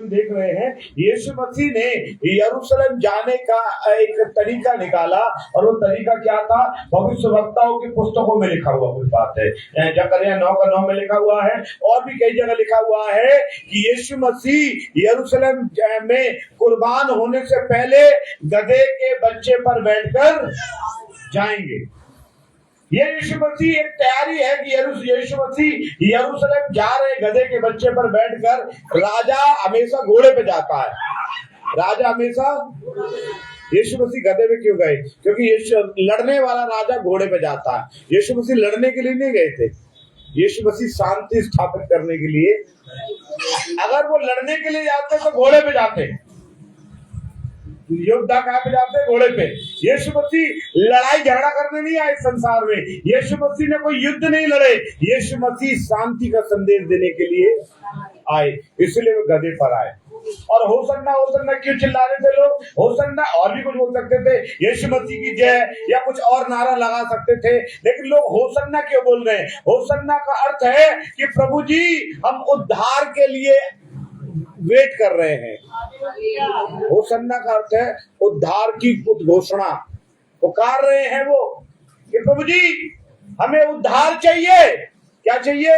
देख रहे हैं यीशु मसीह ने यरूशलेम जाने का एक तरीका निकाला और वो तरीका क्या था? भविष्यवक्ताओं की पुस्तकों में लिखा हुआ कुछ बात है। जकरिया 9:9 में लिखा हुआ है और भी कई जगह लिखा हुआ है कि यीशु मसीह यरूशलेम में कुर्बान होने से पहले गधे के बच्चे पर बैठकर जाएंगे। ये यीशु मसीह एक तैयारी है कि यीशु मसीह यरूशलेम जा रहे गधे के बच्चे पर बैठकर। राजा हमेशा घोड़े पे जाता है। राजा हमेशा, यीशु मसीह गधे पे क्यों गए? क्योंकि यीशु लड़ने वाला राजा घोड़े पे जाता है। यीशु मसीह लड़ने के लिए नहीं गए थे, यीशु मसीह शांति स्थापित करने के लिए। अगर वो लड़ने के लिए जाते तो घोड़े पे जाते, योद्धा कहाँ पे जाते? घोड़े पे। यीशु मसीह लड़ाई झगड़ा करने नहीं आए संसार में। यीशु मसीह ने कोई युद्ध नहीं लड़े, यीशु मसीह शांति का संदेश देने के लिए आए, इसलिए वो गधे पर आए। और होसन्ना होसन्ना क्यों चिल्ला रहे थे लोग? होसन्ना और भी कुछ बोल सकते थे, यीशु मसीह की जय, या कुछ और नारा लगा सकते थे, लेकिन लोग होसन्ना क्यों बोल रहे हैं? होसन्ना का अर्थ है कि प्रभु जी हम उद्धार के लिए वेट कर रहे हैं। होसन्ना का अर्थ है उद्धार की घोषणा पुकार रहे हैं वो कि प्रभु जी हमें उद्धार चाहिए। क्या चाहिए?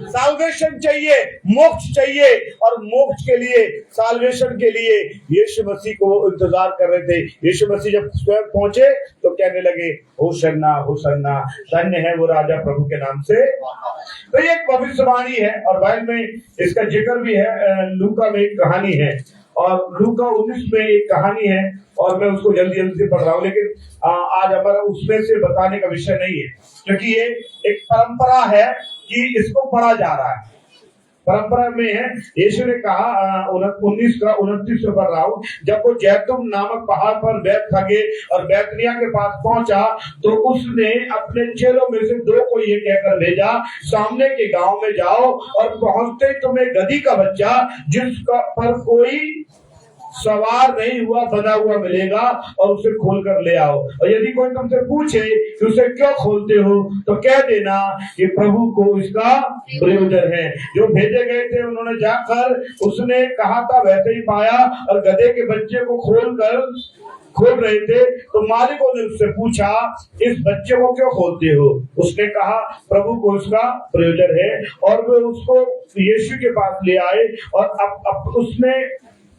साल्वेशन चाहिए, मोक्ष चाहिए। और मोक्ष के लिए, साल्वेशन के लिए यीशु मसीह को इंतजार कर रहे थे। यीशु मसीह जब स्वयं पहुंचे तो कहने लगे होसन्ना होसन्ना, धन्य है वो राजा प्रभु के नाम से। तो ये एक भविष्यवाणी है और बाइबल में इसका जिक्र भी है। लूका में एक कहानी है और लूका 19 में एक कहानी है और मैं उसको जल्दी जल्दी पढ़ रहा हूँ, लेकिन आज हमारा उसमें से बताने का विषय नहीं है, क्योंकि ये एक परंपरा है कि इसको पढ़ा जा रहा है। परंपरा में है, यीशु ने कहा 19:29 में पढ़ रहा हूँ, जब वो जैतून नामक पहाड़ पर बैतफगे और बैतनिया के पास पहुंचा तो उसने अपने चेलों में से 2 को ये कहकर भेजा, सामने के गांव में जाओ और पहुंचते तुम्हें गधी का बच्चा जिसका पर कोई सवार नहीं हुआ बना हुआ मिलेगा और उसे खोल कर ले आओ। और यदि कोई तुमसे पूछे कि उसे क्यों खोलते हो तो कह देना कि प्रभु को इसका प्रयोजन है। जो भेजे गए थे उन्होंने जाकर उसने कहा था वैसे ही पाया और गधे के बच्चे को खोल रहे थे तो मालिकों ने उससे पूछा इस बच्चे को क्यों खोलते हो? उसने कहा प्रभु को इसका प्रयोजन है। और वे उसको यीशु के पास ले आए और अब उसने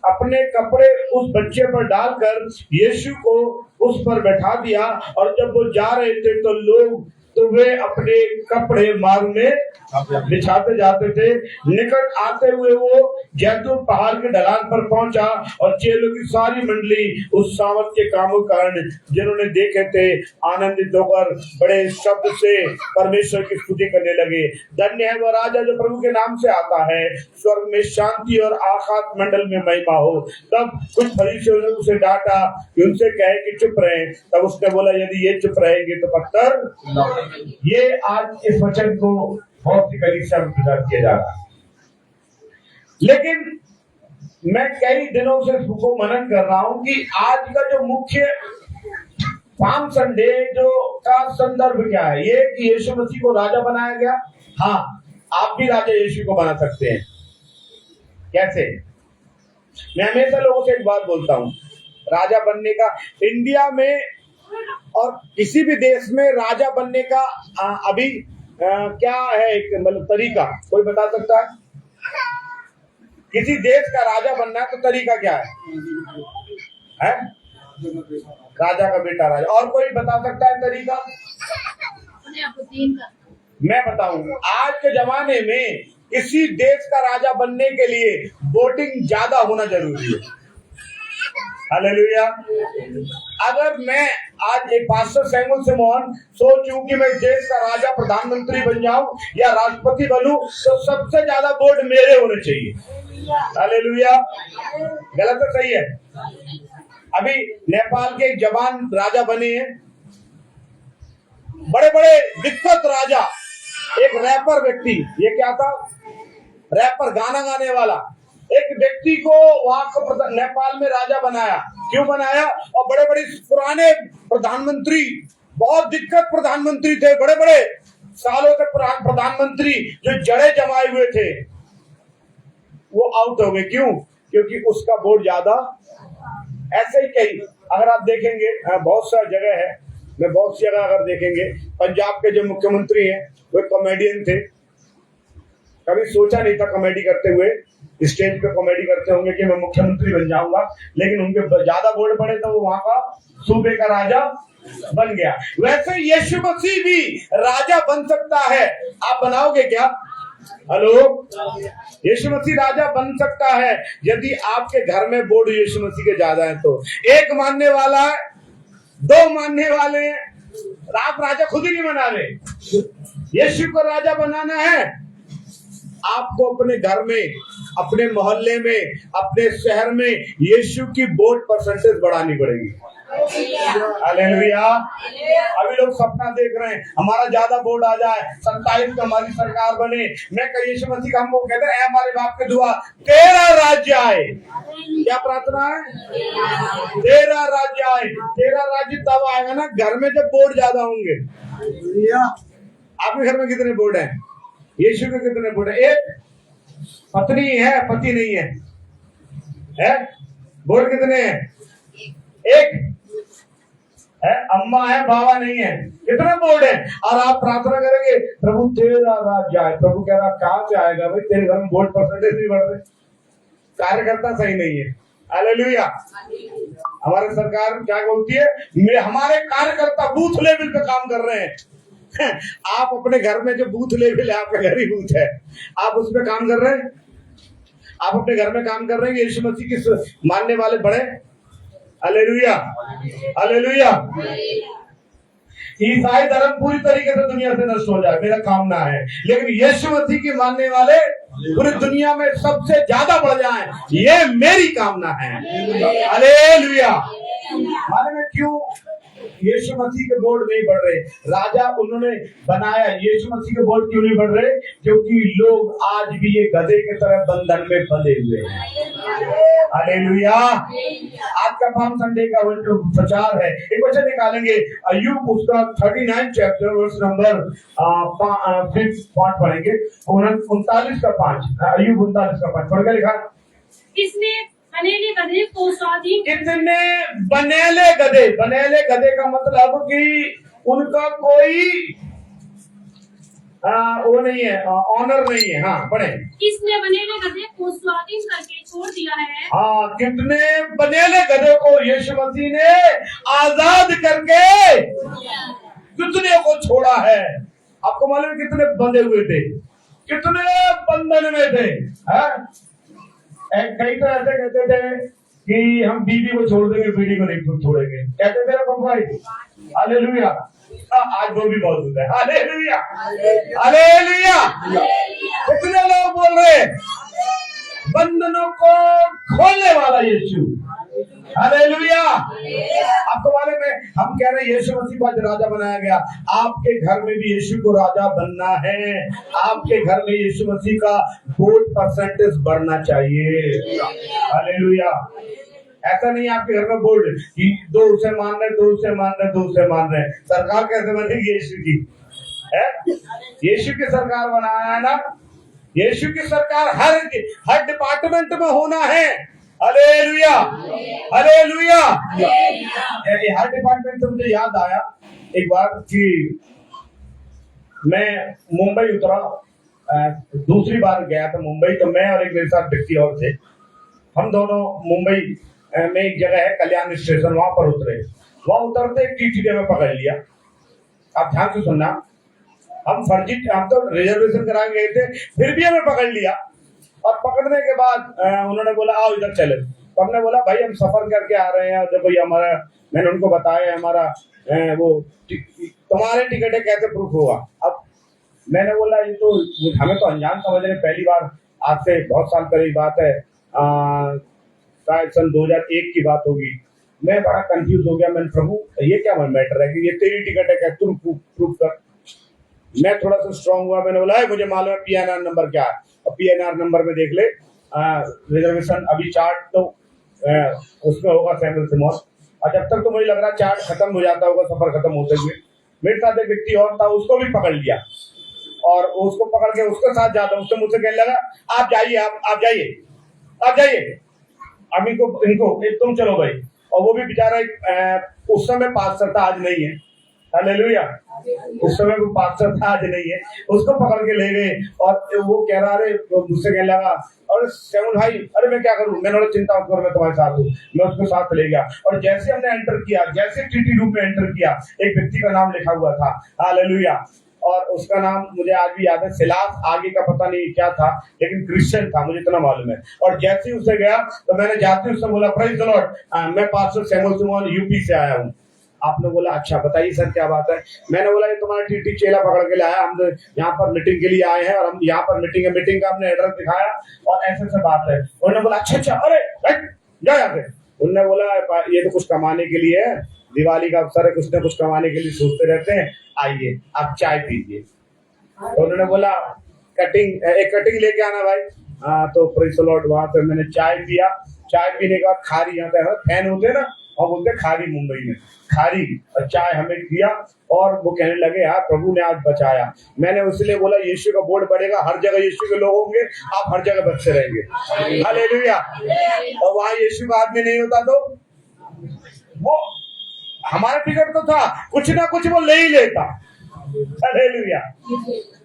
अपने कपड़े उस बच्चे पर डालकर यीशु को उस पर बैठा दिया। और जब वो जा रहे थे तो वे अपने कपड़े मार्ग में बिछाते जाते थे। निकट आते हुए वो जैतून पहाड़ के ढलान पर पहुंचा और चेलों की सारी मंडली उस सामर्थ के कामों कारण जिन्होंने देखे थे आनंदित होकर बड़े शब्द से परमेश्वर की स्तुति करने लगे। धन्य है वह राजा जो प्रभु के नाम से आता है, स्वर्ग में शांति और आकाश मंडल में महिमा हो। तब कुछ फरीसियों ने उसे डांटा कि उनसे कहे कि चुप रहे। तब उसने बोला यदि ये चुप रहेंगे तो पत्थर। ये आज इस वचन को बहुत सी कलीसिया में प्रचार किया जा रहा है, लेकिन मैं कई दिनों से इसको मनन कर रहा हूं कि आज का जो मुख्य पाम संडे जो का संदर्भ क्या है? ये कि यीशु मसीह को राजा बनाया गया। हाँ, आप भी राजा यीशु को बना सकते हैं। कैसे? मैं हमेशा लोगों से एक बात बोलता हूं, राजा बनने का इंडिया में और किसी भी देश में राजा बनने का अभी क्या है मतलब तरीका? कोई बता सकता है? किसी देश का राजा बनना है तो तरीका क्या है? राजा का बेटा राजा। और कोई बता सकता है तरीका? मैं बताऊंगा। आज के जमाने में किसी देश का राजा बनने के लिए वोटिंग ज्यादा होना जरूरी है। हालेलुया। अगर मैं आज एक पास्टर सैमुअल सिमोन सोचूं कि मैं देश का राजा प्रधानमंत्री बन जाऊं या राष्ट्रपति बनूं तो सबसे ज्यादा वोट मेरे होने चाहिए। हालेलुया। गलत है सही है? अभी नेपाल के एक जवान राजा बने हैं, बड़े बड़े दिक्कत राजा। एक रैपर व्यक्ति, ये क्या था? रैपर, गाना गाने वाला एक व्यक्ति को वहां को नेपाल में राजा बनाया। क्यों बनाया? और बड़े बड़े पुराने प्रधानमंत्री, बहुत दिक्कत प्रधानमंत्री थे, बड़े बड़े सालों के प्रधानमंत्री जो जड़े जमाए हुए थे, वो आउट हो गए। क्यों? क्योंकि उसका वोट ज्यादा। ऐसे ही कई अगर आप देखेंगे बहुत सा जगह है, मैं बहुत सी जगह अगर देखेंगे, पंजाब के जो मुख्यमंत्री हैं वो कॉमेडियन थे। कभी सोचा नहीं था कॉमेडी करते हुए, स्टेज पे कॉमेडी करते होंगे कि मैं मुख्यमंत्री बन जाऊंगा, लेकिन उनके ज्यादा वोट पड़े तो वो वहां का सूबे का राजा बन गया। वैसे यीशु मसीह भी राजा बन सकता है। आप बनाओगे क्या? हेलो, यीशु मसीह राजा बन सकता है यदि आपके घर में वोट यीशु मसीह के ज्यादा है तो। एक मानने वाला है, दो मानने वाले हैं, आप राजा खुद ही नहीं बना रहे। यीशु को राजा बनाना है, आपको अपने घर में, अपने मोहल्ले में, अपने शहर में यीशु की वोट परसेंटेज बढ़ानी पड़ेगी। हालेलुया। अभी लोग सपना देख रहे हैं हमारा ज्यादा वोट आ जाए, 27 में हमारी सरकार बने। मैं कहीं यीशु मसीह का हमको कहते हैं हमारे बाप के दुआ, तेरा राज्य आए। क्या प्रार्थना है? तेरा राज्य आए। तेरा राज्य तब आएगा ना घर में जब वोट ज्यादा होंगे। आपके घर में कितने वोट हैं? यीशु के कितने वोट है? एक पत्नी है, पति नहीं है? वोट कितने हैं? एक है, अम्मा है, बाबा नहीं है। कितने वोट है? और आप प्रार्थना करेंगे प्रभु तेरा राज्य आए। प्रभु कह रहा कहां से आएगा भाई, तेरे घर में वोट परसेंटेज नहीं बढ़ रहे, कार्यकर्ता सही नहीं है। हालेलुया। हमारी सरकार क्या बोलती है? हमारे कार्यकर्ता बूथ लेवल पे काम कर रहे हैं। आप अपने घर में जो बूथ लेवल है, आपका घर ही बूथ है, आप उस पर काम कर रहे हैं। आप अपने घर में काम कर रहे हैं। यीशु मसीह की मानने वाले बड़े। Hallelujah, hallelujah. ईसाई धर्म पूरी तरीके से दुनिया से नष्ट हो जाए, मेरा कामना है, लेकिन यीशु मसीह की मानने वाले पूरी दुनिया में सबसे ज्यादा बढ़ जाएं, ये मेरी कामना है। हालेलुया। मालूम है क्यों यीशु मसीह के वोट नहीं बढ़ रहे? राजा उन्होंने बनाया, यीशु मसीह के वोट क्यों नहीं बढ़ रहे? क्योंकि लोग आज भी ये गधे की तरह बंधन में बंधे हुए हैं। हालेलुया। आज का पाम संडे का प्रचार है। एक वचन निकालेंगे, अय्यूब उसका 39 चैप्टर वर्स नंबर 5 पढ़ेंगे, 39 का 5। अय्यूब 39 का 5 पढ़ के लिखा, इसने बनेले गधे को स्वाधीन। इतने बनेले गधे, बनेले गधे का मतलब कि उनका कोई वो नहीं है, ऑनर नहीं है। हाँ पढ़े। इसने बनेले गधे को स्वाधीन करके छोड़ दिया है। हाँ, कितने बनेले गधे को यीशु मसीह ने आजाद करके कितने को छोड़ा है। आपको मालूम कितने बंधे हुए थे, कितने बंधन में थे। कई तो ऐसे कहते थे कि हम बीवी को छोड़ देंगे, बीवी को नहीं छोड़ेंगे, कहते थे ना भाई। हालेलुया। आज वो भी बहुत होता है। Hallelujah, hallelujah. कितने लोग बोल रहे बंधनों को खोलने वाला यीशु। हालेलुया। आपको मालूम है हम कह रहे हैं यीशु मसीह को आज राजा बनाया गया। आपके घर में भी यीशु को राजा बनना है। आपके घर में यीशु मसीह का वोट परसेंटेज बढ़ना चाहिए। हालेलुया। ऐसा नहीं आपके घर में वोट कि दो उसे मान रहे, दो उसे मान रहे, दो उसे मान रहे। सरकार कैसे बनेगी? यीशु की है। यीशु की सरकार बनाया है ना। यीशु की सरकार हर डिपार्टमेंट में होना है। Hallelujah, hallelujah. हर डिपार्टमेंट से मुझे याद आया एक बार कि मैं मुंबई उतरा, दूसरी बार गया था मुंबई। तो मैं और एक मेरे साथ व्यक्ति और थे, हम दोनों मुंबई में एक जगह है कल्याण स्टेशन, वहां पर उतरे। वहां उतरते टीटी में पकड़ लिया। आप ध्यान से सुनना, हम तो रिजर्वेशन करा गए थे, फिर भी हमें पकड़ लिया। और पकड़ने के बाद उन्होंने बोला आओ इधर चले। तो हमने बोला भाई हम सफर करके आ रहे हैं, देखो ये हमारा, मैंने उनको बताया हमारा वो तुम्हारे टिकट है, कैसे प्रूफ होगा? अब मैंने बोला ये तो हमें तो अनजान समझ रहे, पहली बार, आज से बहुत साल पहले बात है, शायद सन 2001 की बात होगी। मैं बड़ा कंफ्यूज हो गया। मैंने प्रभु ये क्या मैटर है कि ये तेरी टिकट है, क्या तुम प्रूफ कर? मैं थोड़ा सा स्ट्रांग हुआ, मैंने बोला मुझे मालूम है पीएनआर नंबर क्या है, और पीएनआर नंबर में देख ले रिजर्वेशन अभी चार्ट तो उसमें होगा सैमुअल सिमोन। और जब तक तो मुझे लग रहा चार्ट खत्म हो जाता होगा, सफर खत्म होते हुए। मेरे साथ एक व्यक्ति और था, उसको भी पकड़ लिया और उसको पकड़ के उसके साथ जाता, उससे मुझसे कहने लगा आप जाइए, आप जाइए, अब इनको तुम चलो भाई। और वो भी बेचारा उस समय पास्टर था, आज नहीं है। हालेलुया। उस समय वो पास्टर था, आज नहीं है। उसको पकड़ के ले गए और वो कह रहा, अरे मुझसे कहने लगा, और सेवन भाई, अरे मैं क्या करूं, मैंने बोला चिंता मत करो, मैं तुम्हारे साथ हूँ। मैं उसके साथ ले गया और जैसे हमने एंटर किया, जैसे टीटी रूम में एंटर किया, एक व्यक्ति का नाम लिखा हुआ था। हालेलुया। और उसका नाम मुझे आज भी याद है, सिलास, आगे का पता नहीं क्या था, लेकिन क्रिश्चियन था, मुझे इतना मालूम है। और जैसे ही उसे गया तो मैंने जाते उससे बोला, प्रेज़ द लॉर्ड, मैं पास्टर सैमुअल सिमोन यूपी से आया हूँ। आपने बोला अच्छा बताइए सर क्या बात है। मैंने बोला ये तुम्हारा टीटी चेला पकड़ के लाया, हम यहाँ पर मीटिंग के लिए आए हैं और हम यहाँ पर मीटिंग का हमने एड्रेस दिखाया और ऐसे बात है। उन्होंने बोला अच्छा, अरे जाओ यहाँ से। उन्होंने बोला ये तो कुछ कमाने के लिए है, दिवाली का अवसर है, कुछ ना कुछ कमाने के लिए सोचते रहते हैं, आइए आप चाय पीजिए। तो उन्होंने बोला एक कटिंग लेके आना भाई। तो प्रेज़ द लॉर्ड, वहां पे मैंने चाय पिया। चाय पीने के बाद खारी, यहाँ पे फैन होते हैं ना, और बोलते खारी, मुंबई में खारी, और चाय हमें दिया। और वो कहने लगे यार प्रभु ने आज बचाया। मैंने उसलिए बोला यीशु का बोर्ड बढ़ेगा, हर जगह यीशु के लोग होंगे, आप हर जगह बचते रहेंगे। हालेलुया। और वहां यीशु का आदमी नहीं होता तो वो हमारा टिकट तो था, कुछ ना कुछ वो ले ही लेता। हालेलुया।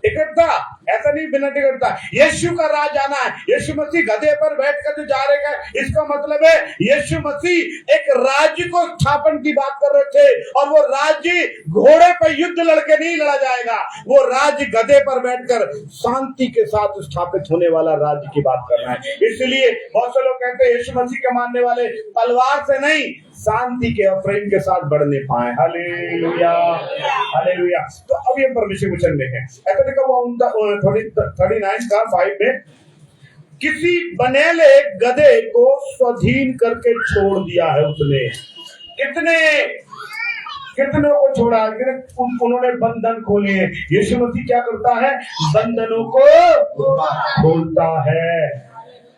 टिकट था, ऐसा नहीं बिना टिकट था। यीशु का राज आना है। यीशु मसीह गधे पर बैठकर जो जा रहे हैं, इसका मतलब है यीशु मसीह एक राज्य को स्थापन की बात कर रहे थे, और वो राज्य घोड़े पर युद्ध लड़के नहीं लड़ा जाएगा, वो राज्य गधे पर बैठकर शांति के साथ स्थापित होने वाला राज्य की बात कर रहा है। इसलिए बहुत से लोग कहते हैं यीशु मसीह के मानने वाले तलवार से नहीं, शांति के और प्रेम के साथ बढ़ने पाए। Hallelujah, hallelujah. तो अब ये परमेश्वर वचन में है, ऐसा देखा हुआ 39 का 5 में, किसी बनेले गधे को स्वाधीन करके छोड़ दिया है उसने। कितने को छोड़ा, उन्होंने बंधन खोले हैं। यीशु मसीह क्या करता है, बंधनों को खोलता है।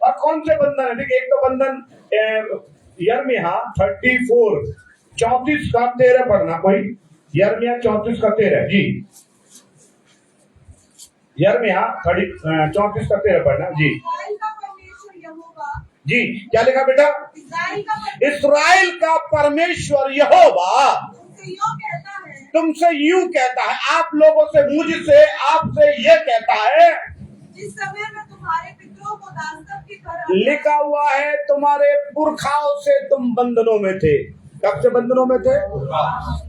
और कौन से बंधन है? देखिए, एक तो बंधन यिर्मयाह 34 34 का 13 पढ़ना कोई। यिर्मयाह 34 का 13 जी। यिर्मयाह 34 का 13 पढ़ना जी। जी क्या लिखा बेटा? इस्राएल का परमेश्वर यहोवा तुमसे यूं कहता है, आप लोगों से, मुझसे, आपसे ये कहता है, जिस समय में तुम्हारे पितरों को दासत्व की तरह, लिखा हुआ है तुम्हारे पुरखाओं से तुम बंधनों में थे। कब से बंधनों में थे?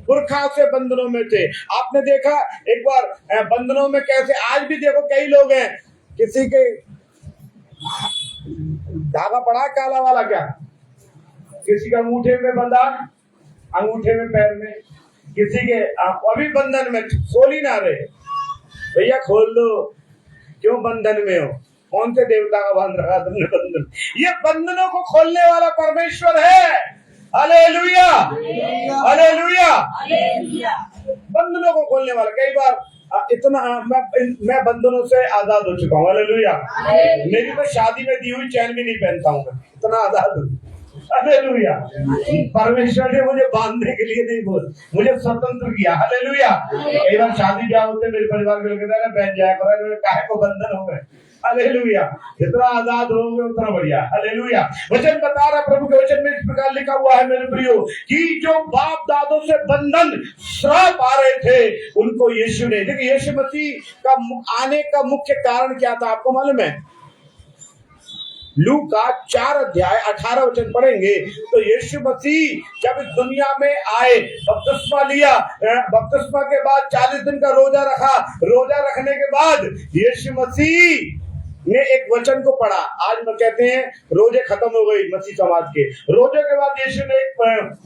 पुरखाओं से बंधनों में थे। आपने देखा एक बार बंधनों में कैसे, आज भी देखो कई लोग हैं, किसी के धागा पड़ा काला वाला, क्या किसी का अंगूठे में बंधा, अंगूठे में पैर में, किसी के अभी बंधन में, खोल ही ना रहे भैया, खोल दो, क्यों बंधन में हो? कौन से देवता का बांध रखा तुमने बंधन? ये बंधनों को खोलने वाला परमेश्वर है। Hallelujah, hallelujah. बंधनों को खोलने वाला। कई बार इतना मैं बंधनों से आजाद हो चुका हूँ। हालेलुया। मेरी तो शादी में दी हुई चैन भी नहीं पहनता हूँ, मैं इतना आजाद हूँ। हालेलुया। परमेश्वर ने मुझे बांधने के लिए नहीं बोल, मुझे स्वतंत्र किया। हालेलुया। कई बार शादी ब्याह होते मेरे परिवार के लोग कहते हैं बहन जाया करो, काहे को बंधन हो गए। हालेलुया। जितना आजाद होंगे उतना बढ़िया। हालेलुया। वचन बता रहा, प्रभु के वचन में इस प्रकार लिखा हुआ है मेरे प्रियो, कि जो बाप दादों से बंधन श्राप आ रहे थे, उनको यीशु ने, देखिए यीशु मसीह का आने का मुख्य कारण क्या था आपको मालूम है? लूका 4 अध्याय 18 वचन पढ़ेंगे तो यीशु मसीह जब इस दुनिया में आए, बपतिस्मा लिया, बपतिस्मा के बाद 40 दिन का रोजा रखा, रोजा रखने के बाद यीशु मसीह ने एक वचन को पढ़ा। आज में कहते हैं रोजे खत्म हो गई मसीह समाज के, रोजे के बाद यीशु ने एक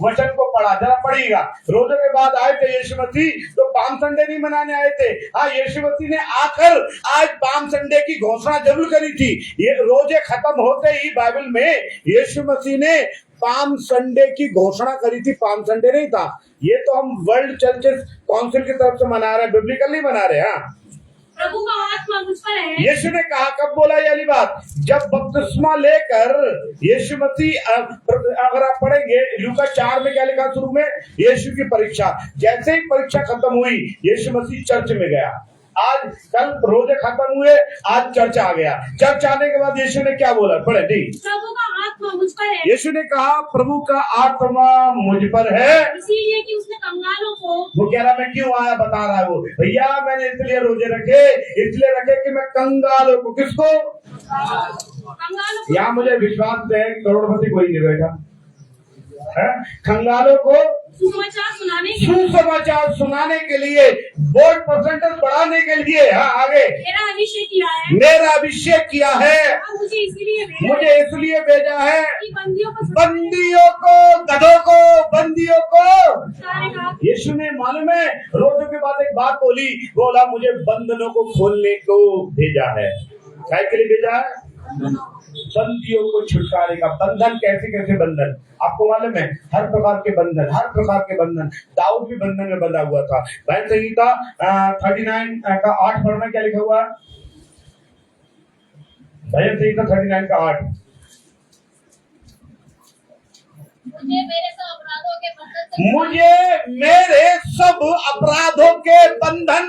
वचन को पढ़ा, जरा पढ़िएगा। रोजे के बाद आए थे यीशु मसीह, तो पाम संडे नहीं मनाने आए थे। हाँ, यीशु मसीह ने आकर आज पाम संडे की घोषणा जरूर करी थी। ये रोजे खत्म होते ही बाइबल में यीशु मसीह ने पाम संडे की घोषणा करी थी। पाम संडे नहीं था, ये तो हम वर्ल्ड चर्चेस काउंसिल की तरफ से मना रहे हैं, बिब्लिकल नहीं मना रहे। हाँ, प्रभु का आत्मा मुझ पर है। यीशु ने कहा, कब बोला ये वाली बात? जब बपतिस्मा लेकर यीशु मसीह, अगर आप पढ़ेंगे लूका 4 में क्या लिखा शुरू में, यीशु की परीक्षा, जैसे ही परीक्षा खत्म हुई यीशु मसीह चर्च में गया। आज कल रोजे खत्म हुए, आज चर्च आ गया। चर्च आने के बाद यीशु ने क्या बोला, पढ़े दी। प्रभु का आत्मा मुझ पर है, यीशु ने कहा प्रभु का आत्मा मुझ पर है, इसीलिए कि उसने कंगालों को, वो कह रहा मैं क्यों आया, बता रहा है वो, भैया मैंने इसलिए रोजे रखे, इसलिए रखे कि मैं कंगालों को, किसको, कंगालों को, यहाँ मुझे विश्वास है करोड़पति कोई नहीं बैठा है, कंगालों को सुसमाचार सुनाने के लिए, वोट परसेंटेज बढ़ाने के लिए। हाँ आगे, मेरा अभिषेक किया है, मेरा अभिषेक किया है, मुझे इसलिए भेजा है कि बंदियों को, गधों को, बंदियों को। सारे काम यीशु ने मालूम है रोजों के बाद एक बात बोली, बोला मुझे बंधनों को खोलने को भेजा है। क्या के लिए भेजा है? बंदियों को छुटकारे का। बंधन कैसे कैसे बंधन आपको मालूम है, हर प्रकार के बंधन, हर प्रकार के बंधन। दाऊद भी बंधन में बंधा हुआ था। भजन संहिता 39 का 8 पढ़ना, क्या लिखा हुआ है? भजन संहिता 39 का 8। मुझे मेरे सब अपराधों के बंधन,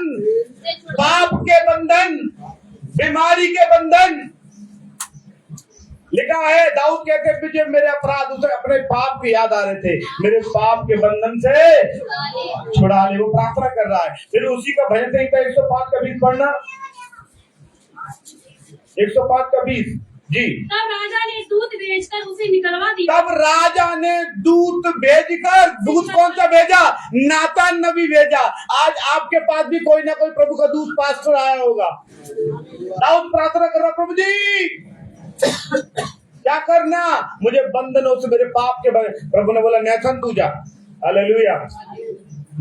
पाप के बंधन, बीमारी के बंधन। लिखा है दाऊद कहते मुझे मेरे अपराध, उसे अपने पाप की याद आ रहे थे, मेरे पाप के बंधन से छुड़ा ले। वो प्रार्थना कर रहा है। फिर उसी का भजन संहिता 105 का 20 पढ़ना, 105 का 20 जी। तब राजा ने दूत भेजकर उसे निकलवा दिया। तब राजा ने दूत भेजकर, दूत कौन सा भेजा? नातान नबी भेजा। आज आपके पास भी कोई ना कोई प्रभु का दूत पास्टर आया होगा। दाऊद प्रार्थना कर रहा, प्रभु जी क्या करना, मुझे बंधनों से, मेरे पाप के बंधन। प्रभु ने बोला नातान तू जा। हालेलुया।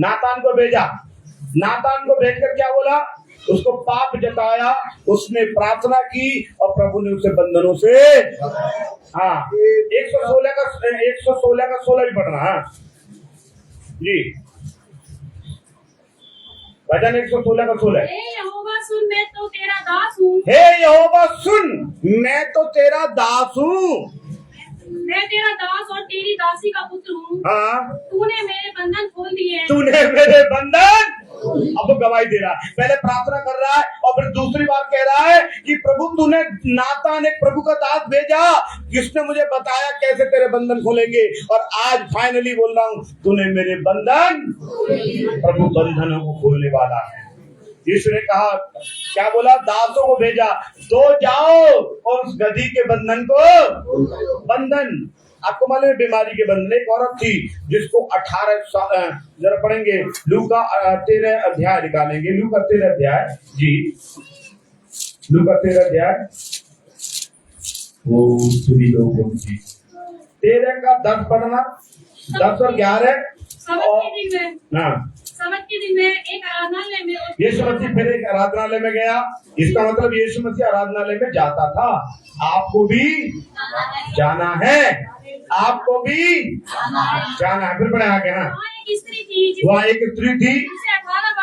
नातान को भेजा। नातान को भेजकर क्या बोला? उसको पाप जताया, उसने प्रार्थना की और प्रभु ने उसे बंधनों से, हाँ 116 का 16 भी पढ़ना। हाँ जी, भजन 116 का 16। हे यहोवा सुन, मैं तो तेरा दास हूँ। हे यहोवा सुन, मैं तो तेरा दास हूँ। मैं तेरा दास और तेरी दासी का पुत्र हूँ। हाँ, तूने मेरे बंधन खोल दिए। तूने मेरे बंधन, अब वो गवाही दे रहा है। पहले प्रार्थना कर रहा है और फिर दूसरी बार कह रहा है कि प्रभु तूने नातान, एक प्रभु का दास भेजा, जिसने मुझे बताया कैसे तेरे बंधन खोलेंगे। और आज फाइनली बोल रहा हूँ, तूने मेरे बंधन, प्रभु बंधनों को खोलने वाला है। यीशु ने कहा, क्या बोला? दासों को भेजा, तो जाओ और उस गधी के बंधन को, बंधन आपको मालूम है, बीमारी के बंधन। एक औरत थी जिसको 18 जरा पढ़ेंगे, लूका 13 अध्याय निकालेंगे, लूका 13 अध्याय जी, लूका 13 अध्याय, वो सभी लोगों की 13 का 10 पढ़ना, 10 और 11। सबत के दिन में एक आराधनालय में यीशु मसीह फिर एक आराधनालय में गया। इसका मतलब यीशु मसीह आराधनालय में जाता था। आपको भी जाना है, आपको भी जाना है। फिर बढ़े आगे। हाँ, वहाँ एक स्त्री थी,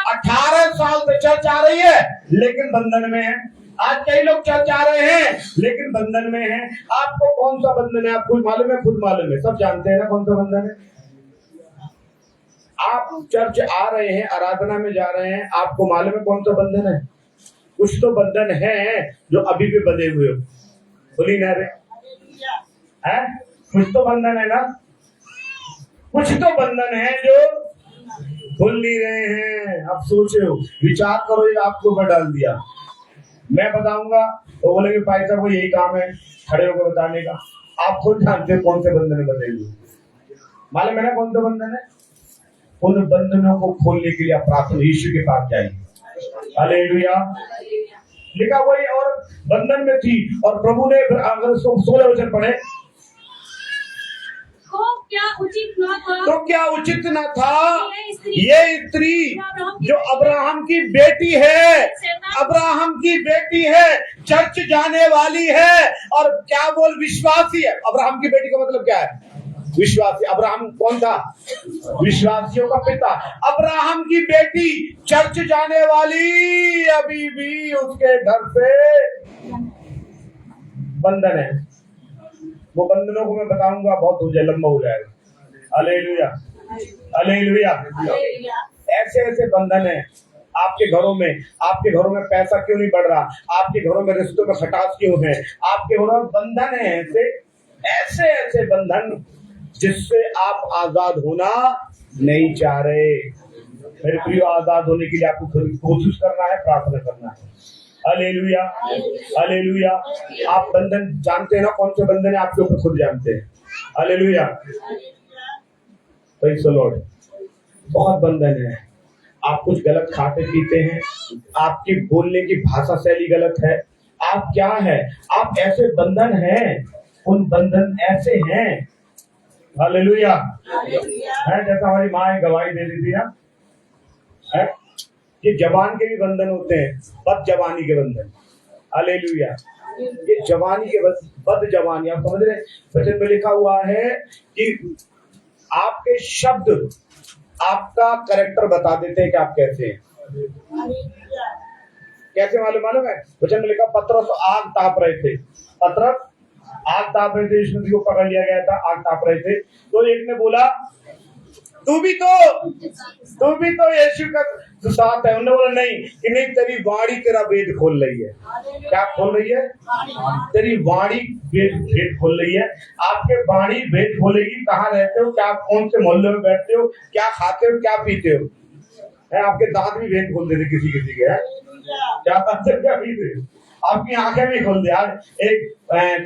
18 साल से चर्च आ रही है लेकिन बंधन में है। आज कई लोग चर्च आ रहे हैं लेकिन बंधन में है। आपको कौन सा बंधन है? आपको मालूम है? खुद मालूम है, सब जानते हैं ना कौन सा बंधन है। आप चर्च आ रहे हैं, आराधना में जा रहे हैं, आपको मालूम है कौन सा बंधन है? कुछ तो बंधन है जो अभी भी बंधे हुए हो, बोली ना रे, है? कुछ तो बंधन है ना, कुछ तो बंधन है जो खुल नहीं रहे हैं। आप सोचो, विचार करो, ये आपको ऊपर डाल दिया। मैं बताऊंगा तो बोलेंगे भाई साहब को यही काम है खड़े होकर बताने का। आप खुद जानते हो कौन से बंधन बंधे हुए, मालूम है ना कौन सा बंधन है? उन बंधनों को खोलने के लिए आप प्रार्थना यीशु के पास जाइए। हालेलुया। लिखा वही और बंधन में थी और प्रभु ने, अगर 16 वचन पढ़े, तो क्या उचित न था ये स्त्री जो अब्राहम की बेटी है, अब्राहम की बेटी है, चर्च जाने वाली है और क्या बोल विश्वासी है। अब्राहम की बेटी का मतलब क्या है? विश्वासी। अब्राहम कौन था? विश्वासियों का पिता। अब्राहम की बेटी चर्च जाने वाली, अभी भी उसके घर से बंधन है। वो बंधनों को मैं बताऊंगा, बहुत हो जाए, लंबा हो जाएगा। Hallelujah, hallelujah. ऐसे ऐसे बंधन है। आपके घरों में पैसा क्यों नहीं बढ़ रहा, आपके घरों में रिश्तों में खटास क्यों है, आपके घरों में बंधन है, ऐसे ऐसे बंधन जिससे आप आजाद होना नहीं चाह रहे। मेरे प्रिय, आजाद होने के लिए आपको कोशिश करना है, प्रार्थना करना है। Hallelujah, hallelujah. आप बंधन जानते हैं ना, कौन से बंधन है आपके ऊपर खुद जानते हैं। Hallelujah, praise the Lord. बहुत बंधन है। आप कुछ गलत खाते पीते हैं, आपकी बोलने की भाषा शैली गलत है, आप क्या है, आप ऐसे बंधन हैं, उन बंधन ऐसे हैं। हालेलुया, है जैसा हमारी माँ गवाही दे रही थी ना, है ये जवान के भी बंधन होते हैं, बद जवानी के बंधन। हालेलुया, ये जवानी के बद जवानी, आप समझ रहे, वचन में लिखा हुआ है कि आपके शब्द आपका कैरेक्टर बता देते हैं कि आप कैसे हैं। कैसे मालूम है, वचन में लिखा पतरस आग ताप रहे थे, पतरस आग ताप रहे थे, यीशु मसीह को पकड़ लिया गया था, आग ताप रहे थे। तो एक ने बोला तू भी तो यीशु का साथ है। उन्होंने बोला नहीं, कि नहीं, तेरी वाणी तेरा वेद खोल रही है। क्या खोल रही है? तेरी वाणी वेद खोल रही है। आपके वाणी वेद खोलेगी, कहाँ रहते हो, क्या कौन से मोहल्ले में बैठते हो, क्या खाते हो, क्या पीते हो, है आपके दांत भी भेद खोल देते किसी किसी के, है क्या खाते हो क्या पीते हो, आपकी आंखें भी खोल दे। आज एक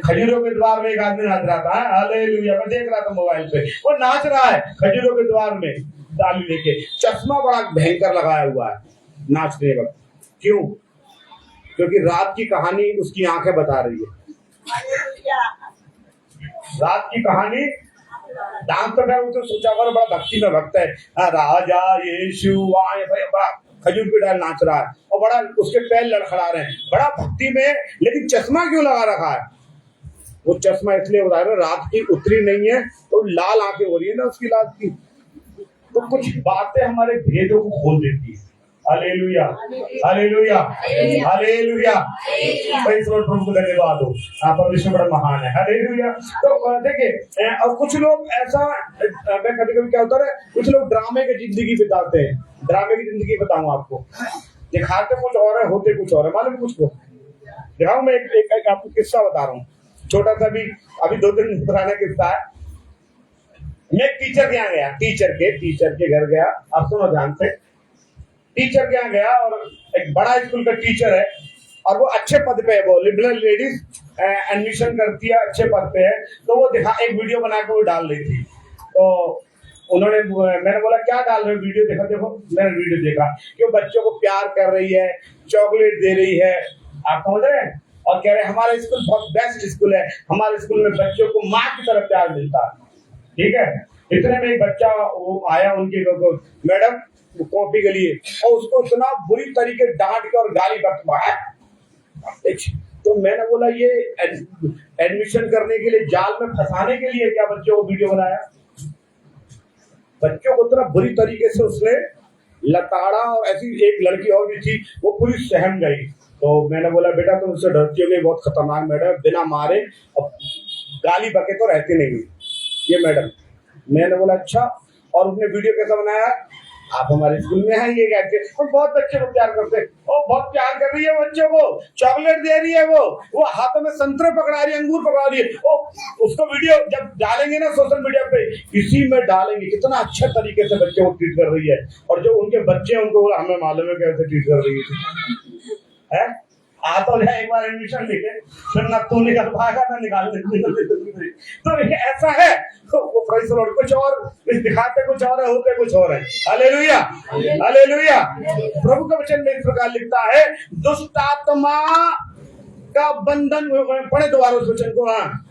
खजूरों के द्वार में एक आदमी नाच रहा था, हालेलुया, मैं देख रहा था मोबाइल पे, वो नाच रहा है खजूरों के द्वार में डाली लेके, चश्मा बड़ा भयंकर लगाया हुआ है नाचने वक्त। क्यों? क्योंकि रात की कहानी उसकी आंखें बता रही है। रात की कहानी डांस तो कर, तो सोचा कर बड़ा भक्ति में भक्त है, राजा यीशु आए, बड़ा खजूर पे डाल नाच रहा है और बड़ा उसके पैर लड़खड़ा रहे हैं, बड़ा भक्ति में, लेकिन चश्मा क्यों लगा रखा है? वो चश्मा इसलिए बता रहे, रात की उतरी नहीं है तो लाल आंखें हो रही है ना उसकी रात की। तो कुछ बातें हमारे भेदों को खोल देती है। हालेलुया, हालेलुया, हालेलुया, प्रभु को धन्यवाद हो, आप परमेश्वर बड़ा महान है। हालेलुया। तो देखिए, और कुछ लोग ऐसा, मैं कभी कभी क्या होता है, कुछ लोग ड्रामे की जिंदगी बिताते हैं। ड्रामे की जिंदगी बताऊं आपको, दिखाते कुछ और है, होते कुछ और है। मालूम कुछ को दिखाऊं, मैं एक आपको किस्सा बता रहा हूँ, छोटा सा, अभी 2 दिन पुराना किस्सा है। मैं टीचर के यहाँ गया, टीचर के घर गया। आप सुनो ध्यान से, टीचर के यहाँ गया और एक बड़ा स्कूल का टीचर है और वो अच्छे पद पे है, वो लिबरल लेडीज एडमिशन करती है, अच्छे पद पे है। तो वो एक वीडियो बना के वो डाल रही थी। तो उन्होंने, मैंने बोला क्या डाल रहे हो वीडियो? देखो, मैंने वीडियो देखा कि वो बच्चों को प्यार कर रही है, चॉकलेट दे रही है, आप समझ रहे हैं, और कह रहे हमारा स्कूल बहुत बेस्ट स्कूल है, हमारे स्कूल में बच्चों को माँ की तरह प्यार मिलता है। ठीक है, इतने में एक बच्चा वो आया उनके घर को, मैडम कॉपी के लिए, और उसको इतना बुरी तरीके डांट के और गाली बकवाया। तो मैंने बोला ये एडमिशन करने के लिए, जाल में फंसाने के लिए क्या बच्चों को वीडियो बनाया? बच्चों को इतना बुरी तरीके से उसने लताड़ा। और ऐसी एक लड़की और भी थी, वो पूरी सहम गई। तो मैंने बोला बेटा तुम उससे डरती हो, बहुत खतरनाक मैडम, बिना मारे और गाली बके तो रहती नहीं ये मैडम। मैंने बोला अच्छा, और उसने वीडियो कैसा बनाया? आप हमारे स्कूल में हैं, ये कहते हम बहुत बच्चों को प्यार करते हैं, वो बहुत प्यार कर रही है बच्चों को, चॉकलेट दे रही है, वो हाथों में संतरे पकड़ा रही है, अंगूर पकड़ा रही है। वो उसको वीडियो जब डालेंगे ना सोशल मीडिया पे, इसी में डालेंगे कितना अच्छे तरीके से बच्चों को ट्रीट कर रही है, और जो उनके बच्चे हैं उनको हमें मालूम है कैसे ट्रीट कर रही है। आ तो एक बार एडमिशन लेके फिर ना तू निकल पाएगा ना निकाल दे। तो ऐसा है, तो वो प्रेज़ द लॉर्ड, कुछ और दिखाते कुछ और है, होते कुछ और है। Hallelujah, hallelujah. प्रभु का वचन में इस प्रकार लिखता है, दुष्ट आत्मा का बंधन, पढ़े दोबारा उस वचन को। हाँ,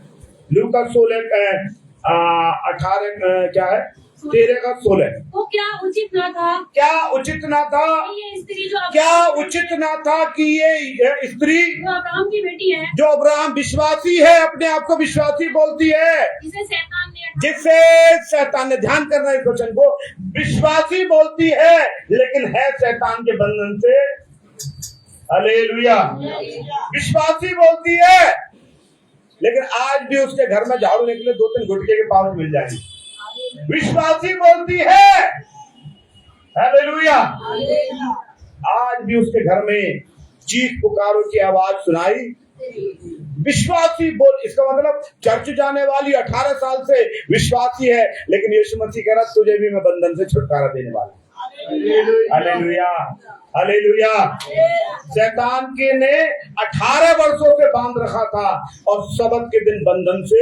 लूका 16:18 क्या है, 13 का 16। वो क्या उचित ना था, क्या उचित ना था, ये स्त्री जो क्या उचित ना था कि ये स्त्री जो अब्राहम की बेटी है, जो अब्राहम विश्वासी है, अपने आप को विश्वासी बोलती है, जिसे शैतान ने, ध्यान करना इस वचन को, विश्वासी बोलती है लेकिन है शैतान के बंधन से। हालेलुया। विश्वासी बोलती है लेकिन आज भी उसके घर में झाड़ू लेने के लिए 2-3 गुटके के पाउच मिल जाएंगे। विश्वासी बोलती है, हालेलुया, आज भी उसके घर में चीख पुकारों की आवाज सुनाई। विश्वासी बोल, इसका मतलब चर्च जाने वाली 18 साल से विश्वासी है, लेकिन यीशु मसीह कह रहा तुझे भी मैं बंधन से छुटकारा देने वाला हूं। Hallelujah, hallelujah. शैतान के ने 18 वर्षों से बांध रखा था और सबत के दिन बंधन से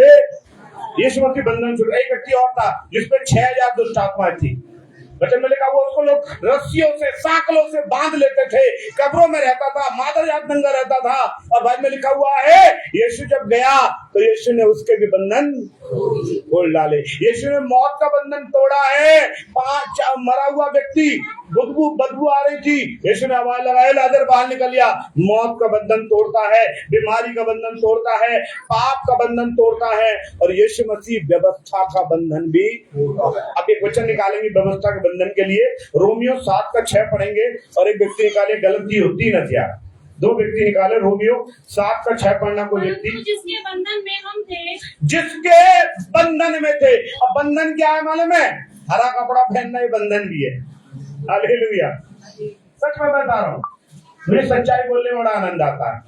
यीशु मसीह बंधन छुट। एक व्यक्ति और था जिसपे 6000 दुष्ट आत्माएं थी। वचन में लिखा हुआ उसको लोग रस्सियों से सांकलों से बांध लेते थे, कब्रों में रहता था, मादर जात नंगा रहता था। और बाद में लिखा हुआ है यीशु जब गया तो यीशु ने उसके भी बंधन खोल डाले। यीशु ने मौत का बंधन तोड़ा है। 5 मरा हुआ व्यक्ति, बदबू आ रही थी, यीशु ने आवाज लगाई लाजर बाहर निकल गया। मौत का बंधन तोड़ता है, बीमारी का बंधन तोड़ता है, पाप का बंधन तोड़ता है, और यीशु मसीह व्यवस्था का बंधन भी तोड़ता है। अब एक वचन निकालेंगे व्यवस्था के बंधन के लिए, रोमियो 7:6 पढ़ेंगे, और एक व्यक्ति निकाले गलती होती न क्या। 2 व्यक्ति निकाले, रोमियो 7:6 पढ़ना कोई व्यक्ति। जिसके बंधन में हम थे, जिसके बंधन में थे। अब बंधन क्या है मालूम है? हरा कपड़ा पहनना ही बंधन भी है। हालेलुया, सच में बता रहा हूँ, मुझे सच्चाई बोलने में बड़ा आनंद आता है।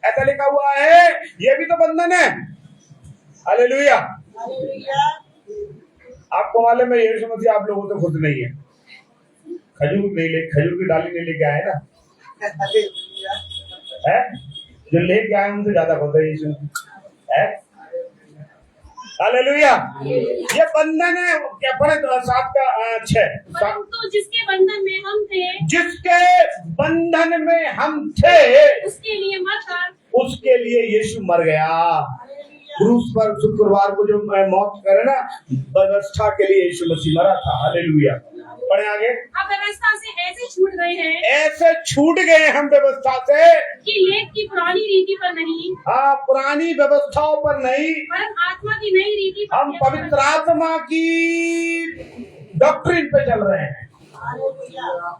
ऐसा लिखा हुआ है, ये भी तो बंधन है। हालेलुया। आपको मालूम है यीशु मसीह आप लोगों से खुश नहीं है। खजूर की डाली नहीं लेके आए ना, है जो लेके आए उनसे ज्यादा खुश है यीशु है। हालेलुया। ये बंधन है। क्या पढ़े? 7:6। परंतु जिसके बंधन में हम थे, जिसके बंधन में हम थे, उसके लिए मरकर, उसके लिए यीशु मर गया क्रूस पर। शुक्रवार को जो मौत करे ना, व्यवस्था के लिए यीशु मसीह मरा था। हालेलुया। पढ़े आगे। अब व्यवस्था से ऐसे छूट गए हैं, ऐसे छूट गए हम व्यवस्था से कि लेख की पुरानी रीति पर नहीं, हाँ, पुरानी व्यवस्थाओं पर नहीं, पर आत्मा की नई रीति पर हम पवित्र आत्मा की डॉक्ट्रिन पे चल रहे हैं,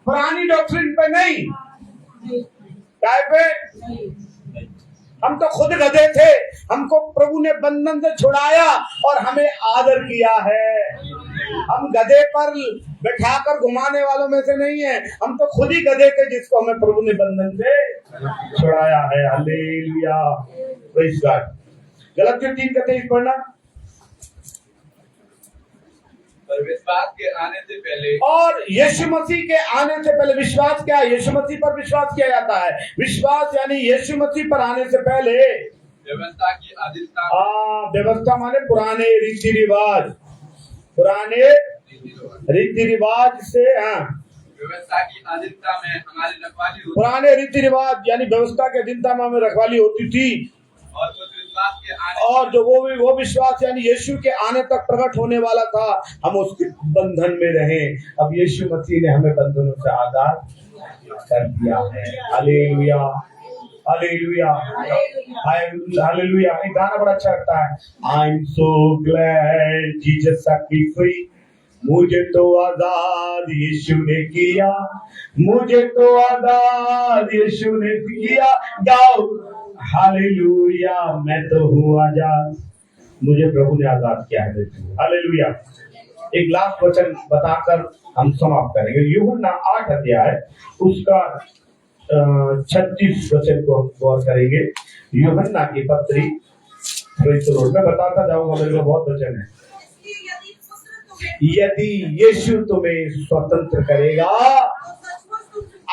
पुरानी डॉक्ट्रिन पे नहीं। काय पे? हम तो खुद गधे थे, हमको प्रभु ने बंधन से छुड़ाया और हमें आदर किया है। हम गधे पर बैठाकर घुमाने वालों में से नहीं है, हम तो खुद ही गधे थे जिसको हमें प्रभु ने बंधन से छुड़ाया है। Hallelujah, praise God. गलतियों 3:23 पढ़ना। विश्वास के आने से पहले, और यीशु मसीह के आने से पहले विश्वास क्या है? यीशु मसीह पर विश्वास किया जाता है। विश्वास यानी यीशु मसीह पर आने से पहले व्यवस्था की आदिलता, व्यवस्था माने पुराने रीति रिवाज, पुराने रीति रिवाज से, व्यवस्था की आदिलता में हमारी रखवाली होती, पुराने रीति रिवाज यानी व्यवस्था के अधीनता में हमें रखवाली होती थी। और उस विश्वास के आने, और जो वो विश्वास यानी यीशु के आने तक प्रकट होने वाला था, हम उसके बंधन में रहे। अब यीशु मसीह ने हमें बंधनों से आजाद कर दिया है। Hallelujah, hallelujah, hallelujah. एक गाना बड़ा अच्छा लगता है, I am so glad Jesus set me free. मुझे तो आजाद यीशु ने किया, मुझे तो आजाद यीशु ने किया। गाओ हालेलुया, मैं तो हूँ आजाद, मुझे प्रभु ने आजाद किया है। हालेलुया। एक लास्ट वचन बताकर हम समाप्त करेंगे। यूहन्ना 8 अध्याय उसका 36 वचन को हम गौर करेंगे। यूहन्ना की पत्री, मैं बताता जाऊंगा, मेरे को बहुत वचन है। यदि यीशु तुम्हें स्वतंत्र करेगा,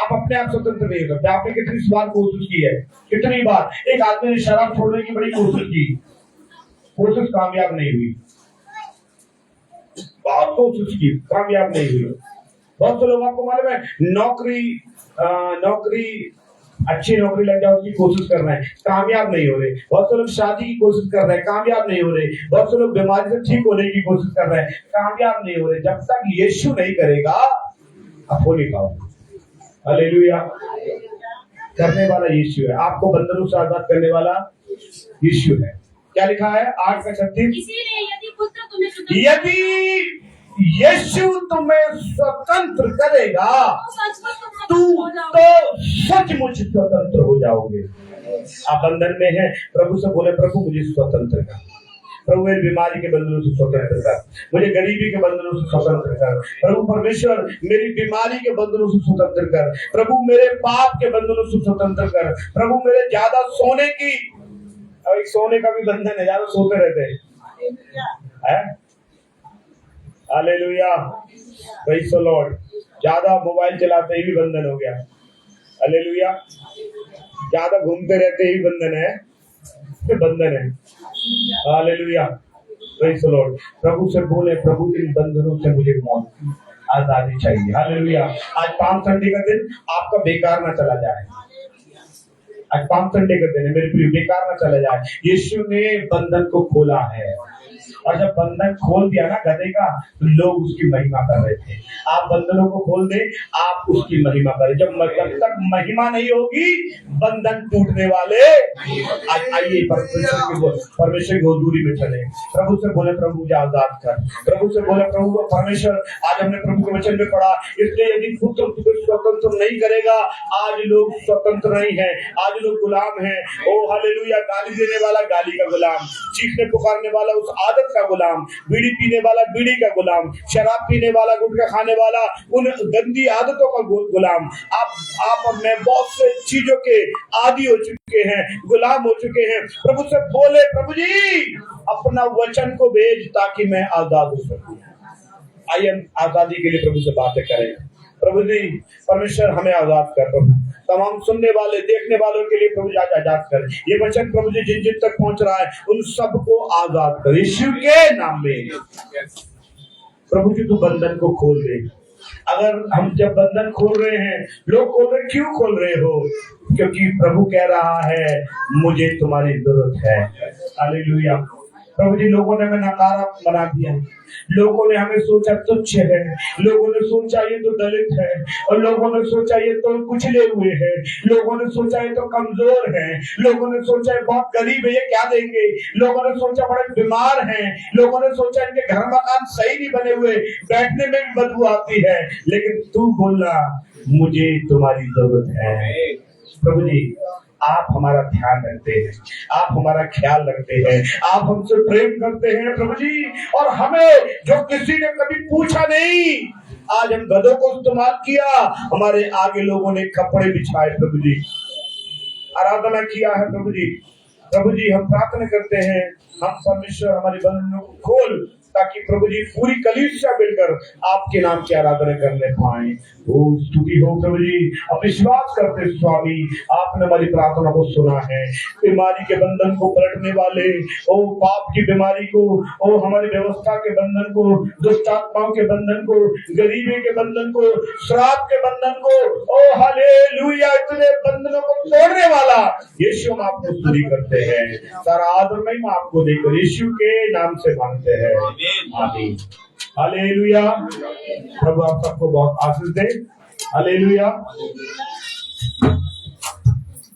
आप अपने आप स्वतंत्र नहीं हो सकते। आपने कितनी बार कोशिश की है, कितनी बार एक आदमी ने शराब छोड़ने की बड़ी कोशिश की, कोशिश कामयाब नहीं हुई, बहुत कोशिश की, कामयाब नहीं हुई। बहुत से लोग, आपको मालूम है, नौकरी अच्छी नौकरी लग जाए उसकी कोशिश कर रहे हैं, कामयाब नहीं हो रहे। बहुत से लोग शादी की कोशिश कर रहे हैं, कामयाब नहीं हो रहे। बहुत से लोग बीमारी से ठीक होने की कोशिश कर रहे हैं, कामयाब नहीं हो रहे। जब तक यीशु नहीं करेगा आप हो नहीं पाओगे। हालेलुया। करने वाला यीशु है, आपको बंधनों से आजाद करने वाला यीशु है। क्या लिखा है 8:36? इसीलिए यदि पुत्र तुम्हें स्वतंत्र, यदि यीशु तुम्हें स्वतंत्र करेगा तू तो सचमुच स्वतंत्र हो जाओगे। आप बंधन में हैं, प्रभु से बोले प्रभु मुझे स्वतंत्र कर। प्रभु मेरी बीमारी के बंधनों से स्वतंत्र कर, मुझे गरीबी के बंधनों से स्वतंत्र कर। प्रभु परमेश्वर मेरी बीमारी के बंधनों से स्वतंत्र कर। प्रभु मेरे पाप के बंधनों से स्वतंत्र कर। प्रभु मेरे ज्यादा सोने की, अब एक सोने का भी बंधन है, ज्यादा सोते रहते हैं। Hallelujah, praise the Lord. ज्यादा मोबाइल चलाते ही भी बंधन हो गया। हालेलुया, ज्यादा घूमते रहते ही बंधन है, बंधन है। Hallelujah, praise the Lord. प्रभु से बोले, प्रभु इन बंधनों से मुझे मौत की आजादी चाहिए। हालेलुया। आज पाम संडे का दिन आपका बेकार ना चला जाए। आज पाम संडे का दिन है मेरे प्रिय, बेकार ना चला जाए। यीशु ने बंधन को खोला है, और जब बंधन खोल दिया ना गधे का, तो लोग उसकी महिमा कर रहे थे। आप बंधनों को खोल दे, आप उसकी महिमा करें। जब तक महिमा नहीं होगी, बंधन टूटने वाले। आज आइए परमेश्वर की हुजूरी में चले, प्रभु से बोले, प्रभु मुझे आजाद कर। प्रभु से बोले, प्रभु परमेश्वर, आज हमने प्रभु के वचन में पढ़ा, इसलिए यदि पुत्र तुझे स्वतंत्र नहीं करेगा, आज लोग स्वतंत्र नहीं है, आज लोग गुलाम है। ओ हालेलुया, गाली देने वाला गाली का गुलाम, चीखने पुकारने वाला उस आदत का गुलाम, बीड़ी पीने वाला बीड़ी का गुलाम, शराब पीने वाला, गुटखा खाने वाला उन गंदी आदतों का गुलाम। आप और मैं बहुत से चीजों के आदी हो चुके हैं, गुलाम हो चुके हैं। प्रभु से बोले, प्रभु जी अपना वचन को भेज ताकि मैं आजाद हो सकूं। आइए हम आजादी के लिए प्रभु से बातें करें। प्रभु जी परमेश्वर हमें आजाद कर। प्रभु तमाम सुनने वाले देखने वालों के लिए प्रभु जी आजाद कर। ये वचन प्रभु जी जिन जिन तक पहुंच रहा है उन सबको आजाद कर यीशु के नाम में। प्रभु जी तू बंधन को खोल दे। अगर हम जब बंधन खोल रहे हैं, लोग खोल रहे, क्यों खोल रहे हो? क्योंकि प्रभु कह रहा है मुझे तुम्हारी जरूरत है। हालेलुया। प्रभु जी लोगों ने हमें नकारा बना दिया, लोगों ने हमें सोचा तुच्छ है, लोगों ने सोचा ये तो दलित है, और लोगों ने सोचा ये तो कुचले हुए हैं, लोगों ने सोचा ये तो कमजोर है, लोगों ने सोचा ये बहुत गरीब है, ये क्या देंगे, लोगों ने सोचा बड़े बीमार हैं, लोगों ने सोचा इनके घर मकान सही नहीं बने हुए, बैठने में भी बदबू आती है। लेकिन तू बोला मुझे तुम्हारी जरूरत है। प्रभु जी आप हमारा ध्यान रखते हैं, आप हमारा ख्याल रखते हैं, आप हमसे प्रेम करते हैं प्रभु जी। और हमें जो किसी ने कभी पूछा नहीं, आज हम गधों को इस्तेमाल किया, हमारे आगे लोगों ने कपड़े बिछाए प्रभु जी, आराधना किया है प्रभु जी। प्रभु जी हम प्रार्थना करते हैं, हम परमेश्वर हमारे बंधनों को खोल, ताकि प्रभु जी पूरी कलीसिया मिलकर आपके नाम की आराधना करने पाए। वो स्तुति हो प्रभु जी। अब विश्वास करते स्वामी आपने हमारी प्रार्थना को सुना है। बीमारी के बंधन को पलटने वाले, ओ पाप की बीमारी को, ओ हमारी व्यवस्था के बंधन को, दुष्ट आत्माओं के बंधन को, गरीबी के बंधन को, श्राप के बंधन को, ओ हालेलुया इतने बंधनों को तोड़ने वाला यीशु हम आपको स्तुति करते हैं। सारा आदर महिमा आपको देकर यीशु के नाम से मांगते हैं, आमीन। हालेलुया। प्रभु आप सबको बहुत आशीष दे। हालेलुया।